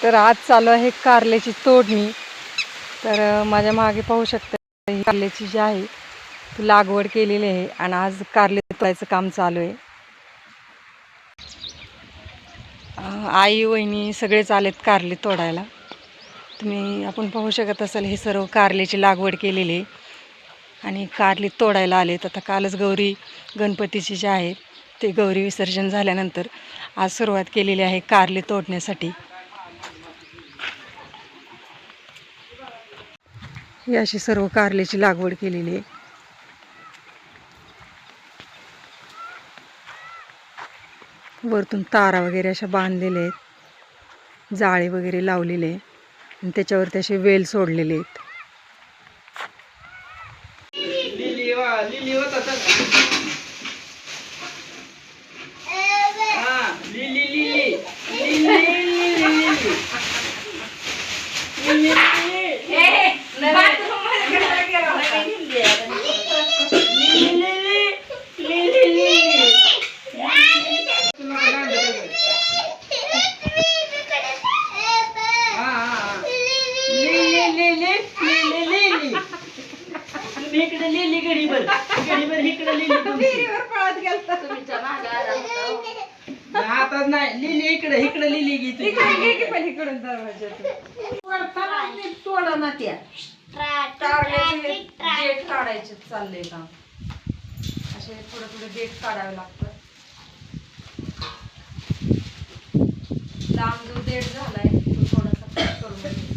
तर आज चालू आहे कारल्याची तोडणी। तर माझ्या मागे पाहू शकता ही कारल्याची जी आहे ती लागवड केलेली आहे आणि आज कारले तोडायचं काम चालू आहे। आई वहिनी सगळेच आलेत कारले तोडायला। आपण पाहू शकत असाल हे सर्व कारल्याची लागवड केलेली आहे आणि कारले तोडायला आलेत। आता कालच गौरी गणपतीची जे आहे ते गौरी विसर्जन झाल्यानंतर आज सुरुवात केलेली आहे कारले तोडण्यासाठी। ही अशी सर्व कारल्याची लागवड केलेली आहे। वरतून तारा वगैरे अशा बांधलेल्या आहेत, जाळे वगैरे लावलेले आहे आणि त्याच्यावरती असे वेल सोडलेले आहेत। आता नाही लिली इकडे इकडे लिली घेतली पण इकडून दरवाज्यातून तोडा ना त्या देठ काढायचे चाललंय काम। असे थोडं थोडं देठ काढावे लागतं। लांब जो देठ झालाय तो थोडासा कट करून घ्यायचा।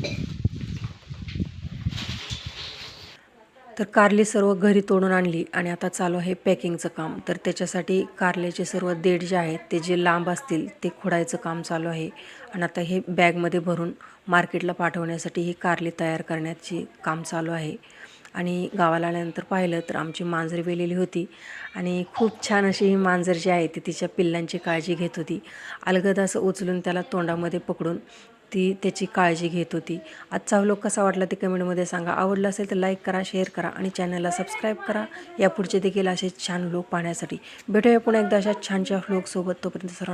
तर कारली सर्व घरी तोडून आणली आणि आता चालू आहे पॅकिंगचं काम। तर त्याच्यासाठी कारल्याचे सर्व देठ जे आहेत ते जे लांब असतील ते खोडायचं काम चालू आहे आणि आता हे बॅगमध्ये भरून मार्केटला पाठवण्यासाठी ही कारली तयार करण्याची काम चालू आहे। आणि गावाला आल्यानंतर पाहिलं तर आमची मांजर वेलेली होती आणि खूप छान अशी ही मांजर जी आहे ती तिच्या पिल्लांची काळजी घेत होती। अलगद असं उचलून त्याला तोंडामध्ये पकडून ती त्याची काळजी घेत होती। आजचा व्लॉग कसा वाटला ते कमेंटमध्ये सांगा। आवडला असेल तर लाईक करा, शेअर करा आणि चॅनलला सबस्क्राईब करा यापुढचे देखील असे छान व्लॉग पाहण्यासाठी। भेटूया पुन्हा एकदा अशा छानशा व्लॉगसोबत। तोपर्यंत सर्वांना